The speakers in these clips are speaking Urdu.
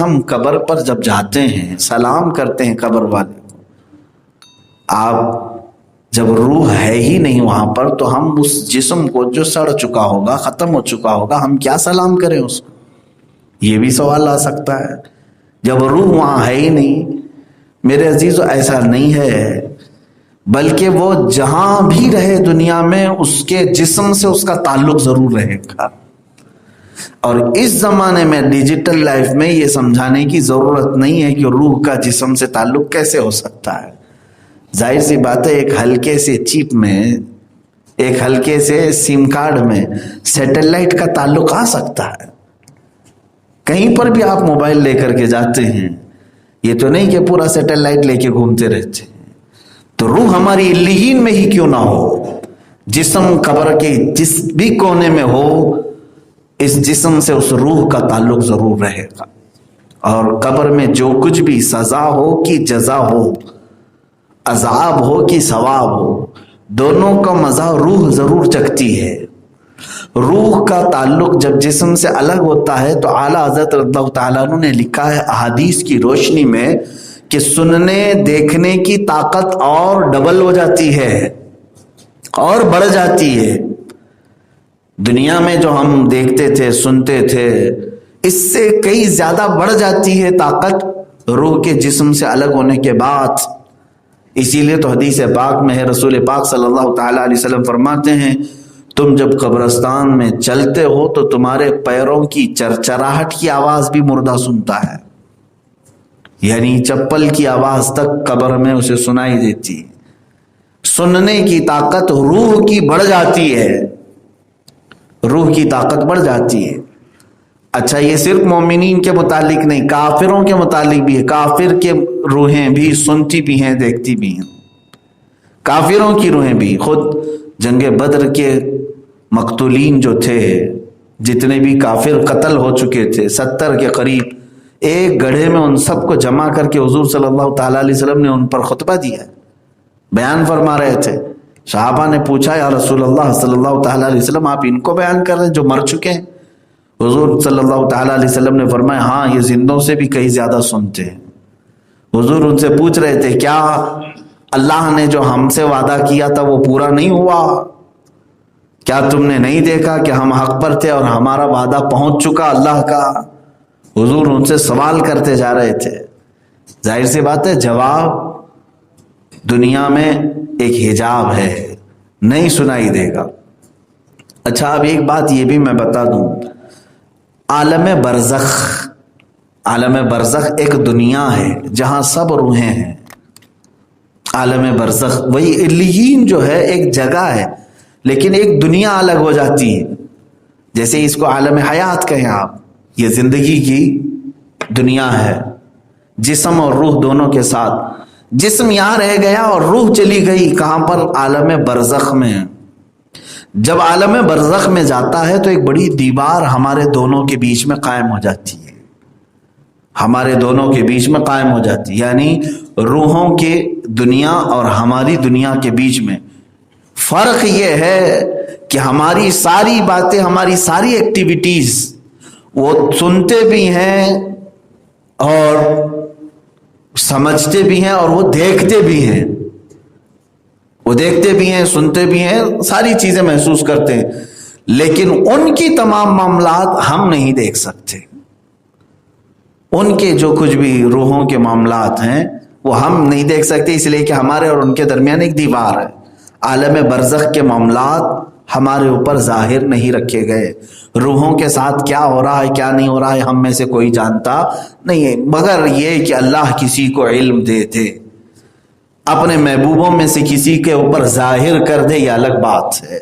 ہم قبر پر جب جاتے ہیں سلام کرتے ہیں قبر والے کو، آپ جب روح ہے ہی نہیں وہاں پر تو ہم اس جسم کو جو سڑ چکا ہوگا، ختم ہو چکا ہوگا، ہم کیا سلام کریں اس کو؟ یہ بھی سوال آ سکتا ہے جب روح وہاں ہے ہی نہیں۔ میرے عزیزو ایسا نہیں ہے، بلکہ وہ جہاں بھی رہے دنیا میں اس کے جسم سے اس کا تعلق ضرور رہے گا۔ اور اس زمانے میں ڈیجیٹل لائف میں یہ سمجھانے کی ضرورت نہیں ہے کہ روح کا جسم سے تعلق کیسے ہو سکتا ہے۔ ظاہر سی بات ہے ایک ہلکے سے چپ میں، ایک ہلکے سے سم کارڈ میں سیٹلائٹ کا تعلق آ سکتا ہے۔ کہیں پر بھی آپ موبائل لے کر کے جاتے ہیں، یہ تو نہیں کہ پورا سیٹلائٹ لے کے گھومتے رہتے ہیں۔ تو روح ہماری علیین میں ہی کیوں نہ ہو، جسم قبر کے جس بھی کونے میں ہو، اس جسم سے اس روح کا تعلق ضرور رہے گا۔ اور قبر میں جو کچھ بھی سزا ہو کہ جزا ہو، عذاب ہو کہ ثواب ہو، دونوں کا مزہ روح ضرور چکھتی ہے۔ روح کا تعلق جب جسم سے الگ ہوتا ہے تو اعلیٰ حضرت رضی اللہ تعالیٰ عنہ نے لکھا ہے احادیث کی روشنی میں کہ سننے دیکھنے کی طاقت اور ڈبل ہو جاتی ہے اور بڑھ جاتی ہے۔ دنیا میں جو ہم دیکھتے تھے سنتے تھے اس سے کئی زیادہ بڑھ جاتی ہے طاقت روح کے جسم سے الگ ہونے کے بعد۔ اسی لیے تو حدیث پاک میں ہے، رسول پاک صلی اللہ تعالیٰ علیہ وسلم فرماتے ہیں تم جب قبرستان میں چلتے ہو تو تمہارے پیروں کی چرچراہٹ کی آواز بھی مردہ سنتا ہے، یعنی چپل کی آواز تک قبر میں اسے سنائی دیتی ہے۔ سننے کی طاقت روح کی بڑھ جاتی ہے، روح کی طاقت بڑھ جاتی ہے۔ اچھا یہ صرف مومنین کے متعلق نہیں، کافروں کے متعلق بھی ہے۔ کافر کے روحیں بھی سنتی بھی ہیں، دیکھتی بھی ہیں۔ کافروں کی روحیں بھی، خود جنگ بدر کے مقتولین جو تھے، جتنے بھی کافر قتل ہو چکے تھے 70 کے قریب، ایک گڑھے میں ان سب کو جمع کر کے حضور صلی اللہ تعالیٰ علیہ وسلم نے ان پر خطبہ دیا، بیان فرما رہے تھے۔ صحابہ نے پوچھا یا رسول اللہ صلی اللہ تعالیٰ علیہ وسلم آپ ان کو بیان کر رہے ہیں جو مر چکے ہیں؟ حضور صلی اللہ تعالیٰ علیہ وسلم نے فرمایا ہاں یہ زندوں سے بھی کہیں زیادہ سنتے ہیں۔ حضور ان سے پوچھ رہے تھے کیا اللہ نے جو ہم سے وعدہ کیا تھا وہ پورا نہیں ہوا؟ کیا تم نے نہیں دیکھا کہ ہم حق پر تھے اور ہمارا وعدہ پہنچ چکا اللہ کا؟ حضور ان سے سوال کرتے جا رہے تھے۔ ظاہر سی بات ہے جواب دنیا میں ایک حجاب ہے، نہیں سنائی دے گا۔ اچھا اب ایک بات یہ بھی میں بتا دوں، عالم برزخ، عالم برزخ ایک دنیا ہے جہاں سب روحیں ہیں۔ عالم برزخ وہی علیین جو ہے ایک جگہ ہے، لیکن ایک دنیا الگ ہو جاتی ہے۔ جیسے اس کو عالم حیات کہیں آپ، یہ زندگی کی دنیا ہے، جسم اور روح دونوں کے ساتھ۔ جسم یہاں رہ گیا اور روح چلی گئی کہاں پر؟ عالم برزخ میں۔ جب عالم برزخ میں جاتا ہے تو ایک بڑی دیوار ہمارے دونوں کے بیچ میں قائم ہو جاتی ہے، ہمارے دونوں کے بیچ میں قائم ہو جاتی ہے، یعنی روحوں کی دنیا اور ہماری دنیا کے بیچ میں فرق یہ ہے کہ ہماری ساری باتیں، ہماری ساری ایکٹیویٹیز وہ سنتے بھی ہیں اور سمجھتے بھی ہیں اور وہ دیکھتے بھی ہیں، وہ دیکھتے بھی ہیں، سنتے بھی ہیں، ساری چیزیں محسوس کرتے ہیں، لیکن ان کی تمام معاملات ہم نہیں دیکھ سکتے۔ ان کے جو کچھ بھی روحوں کے معاملات ہیں وہ ہم نہیں دیکھ سکتے، اس لیے کہ ہمارے اور ان کے درمیان ایک دیوار ہے۔ عالم برزخ کے معاملات ہمارے اوپر ظاہر نہیں رکھے گئے۔ روحوں کے ساتھ کیا ہو رہا ہے کیا نہیں ہو رہا ہے ہم میں سے کوئی جانتا نہیں ہے، مگر یہ کہ اللہ کسی کو علم دے دے، اپنے محبوبوں میں سے کسی کے اوپر ظاہر کر دے، یہ الگ بات ہے۔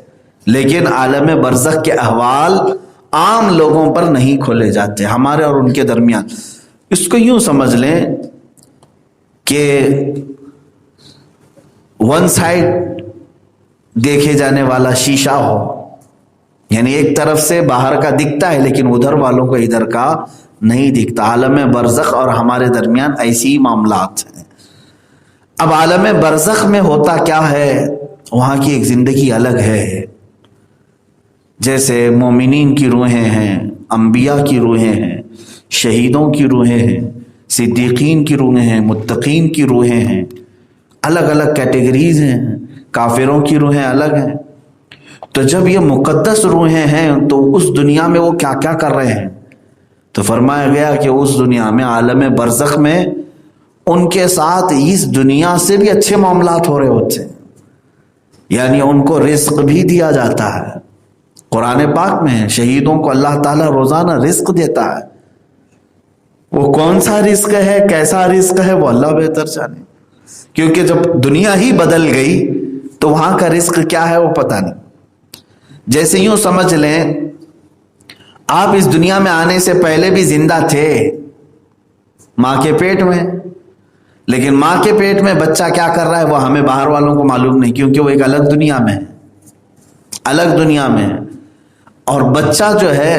لیکن عالم برزخ کے احوال عام لوگوں پر نہیں کھولے جاتے، ہمارے اور ان کے درمیان۔ اس کو یوں سمجھ لیں کہ ون سائڈ دیکھے جانے والا شیشہ ہو، یعنی ایک طرف سے باہر کا دکھتا ہے لیکن ادھر والوں کو ادھر کا نہیں دکھتا۔ عالم برزخ اور ہمارے درمیان ایسی معاملات ہیں۔ اب عالم برزخ میں ہوتا کیا ہے؟ وہاں کی ایک زندگی الگ ہے۔ جیسے مومنین کی روحیں ہیں، انبیاء کی روحیں ہیں، شہیدوں کی روحیں ہیں، صدیقین کی روحیں ہیں، متقین کی روحیں ہیں، الگ الگ کیٹیگریز ہیں، کافروں کی روحیں الگ ہیں۔ تو جب یہ مقدس روحیں ہیں تو اس دنیا میں وہ کیا کیا کر رہے ہیں؟ تو فرمایا گیا کہ اس دنیا میں، عالم برزخ میں، ان کے ساتھ اس دنیا سے بھی اچھے معاملات ہو رہے ہوتے ہیں، یعنی ان کو رزق بھی دیا جاتا ہے۔ قرآن پاک میں ہے شہیدوں کو اللہ تعالیٰ روزانہ رزق دیتا ہے۔ وہ کون سا رزق ہے، کیسا رزق ہے، وہ اللہ بہتر جانے، کیونکہ جب دنیا ہی بدل گئی تو وہاں کا رزق کیا ہے وہ پتہ نہیں۔ جیسے یوں سمجھ لیں آپ اس دنیا میں آنے سے پہلے بھی زندہ تھے ماں کے پیٹ میں، لیکن ماں کے پیٹ میں بچہ کیا کر رہا ہے وہ ہمیں باہر والوں کو معلوم نہیں، کیونکہ وہ ایک الگ دنیا میں ہے، الگ دنیا میں ہے۔ اور بچہ جو ہے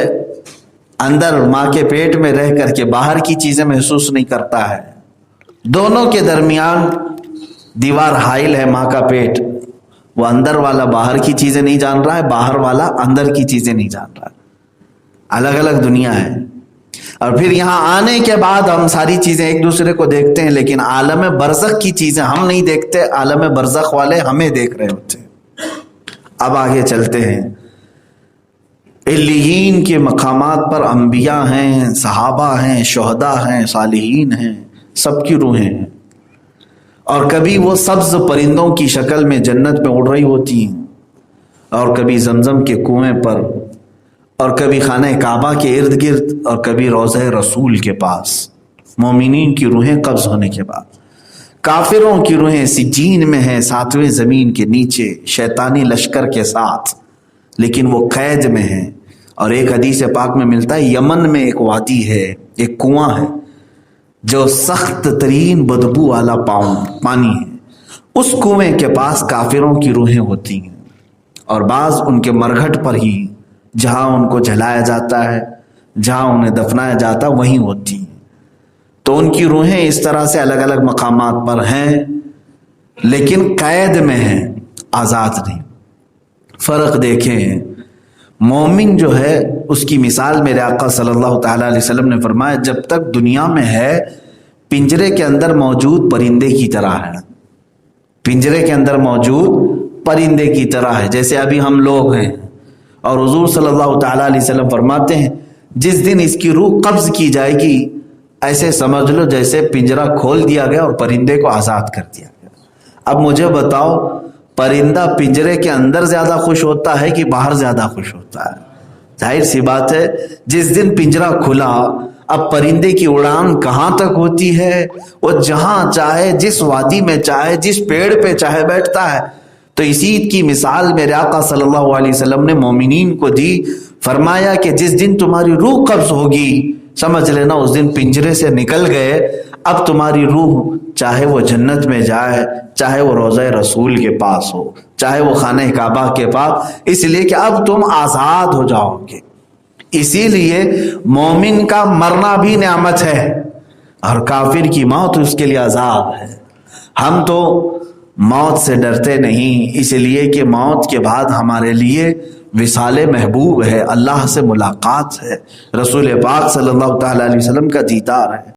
اندر ماں کے پیٹ میں رہ کر کے باہر کی چیزیں محسوس نہیں کرتا ہے، دونوں کے درمیان دیوار حائل ہے ماں کا پیٹ، وہ اندر والا باہر کی چیزیں نہیں جان رہا ہے، باہر والا اندر کی چیزیں نہیں جان رہا ہے، الگ الگ دنیا ہے۔ اور پھر یہاں آنے کے بعد ہم ساری چیزیں ایک دوسرے کو دیکھتے ہیں، لیکن عالم برزخ کی چیزیں ہم نہیں دیکھتے، عالم برزخ والے ہمیں دیکھ رہے ہوتے ہیں۔ اب آگے چلتے ہیں، علیین کے مقامات پر انبیاء ہیں، صحابہ ہیں، شہداء ہیں، صالحین ہیں، سب کی روحیں ہیں، اور کبھی وہ سبز پرندوں کی شکل میں جنت میں اڑ رہی ہوتی ہیں، اور کبھی زمزم کے کنویں پر، اور کبھی خانہ کعبہ کے ارد گرد، اور کبھی روضہ رسول کے پاس، مومنین کی روحیں قبض ہونے کے بعد۔ کافروں کی روحیں سجین میں ہیں، 7ویں زمین کے نیچے شیطانی لشکر کے ساتھ، لیکن وہ قید میں ہیں۔ اور ایک حدیث پاک میں ملتا ہے یمن میں ایک وادی ہے، ایک کنواں ہے جو سخت ترین بدبو والا پانی ہے، اس کنویں کے پاس کافروں کی روحیں ہوتی ہیں، اور بعض ان کے مرگھٹ پر ہی جہاں ان کو جلایا جاتا ہے، جہاں انہیں دفنایا جاتا ہے، وہیں ہوتی ہیں۔ تو ان کی روحیں اس طرح سے الگ الگ مقامات پر ہیں، لیکن قید میں ہیں، آزاد نہیں۔ فرق دیکھیں، مومن جو ہے اس کی مثال میرے آقا صلی اللہ تعالیٰ علیہ وسلم نے فرمایا جب تک دنیا میں ہے پنجرے کے اندر موجود پرندے کی طرح ہے، پنجرے کے اندر موجود پرندے کی طرح ہے، جیسے ابھی ہم لوگ ہیں۔ اور حضور صلی اللہ تعالیٰ علیہ وسلم فرماتے ہیں جس دن اس کی روح قبض کی جائے گی ایسے سمجھ لو جیسے پنجرہ کھول دیا گیا اور پرندے کو آزاد کر دیا گیا۔ اب مجھے بتاؤ پرندہ پنجرے کے اندر زیادہ خوش ہوتا ہے کہ باہر زیادہ خوش ہوتا ہے؟ ظاہر سی بات ہے جس دن پنجرہ کھلا اب پرندے کی اڑان کہاں تک ہوتی ہے، وہ جہاں چاہے، جس وادی میں چاہے، جس پیڑ پہ چاہے بیٹھتا ہے۔ تو اسی کی مثال میرے آقا صلی اللہ علیہ وسلم نے مومنین کو دی، فرمایا کہ جس دن تمہاری روح قبض ہوگی سمجھ لینا اس دن پنجرے سے نکل گئے، اب تمہاری روح چاہے وہ جنت میں جائے، چاہے وہ روضہ رسول کے پاس ہو، چاہے وہ خانہ کعبہ کے پاس، اس لیے کہ اب تم آزاد ہو جاؤ گے۔ اسی لیے مومن کا مرنا بھی نعمت ہے اور کافر کی موت اس کے لیے عذاب ہے۔ ہم تو موت سے ڈرتے نہیں، اس لیے کہ موت کے بعد ہمارے لیے وصال محبوب ہے، اللہ سے ملاقات ہے، رسول پاک صلی اللہ تعالیٰ علیہ وسلم کا دیدار ہے۔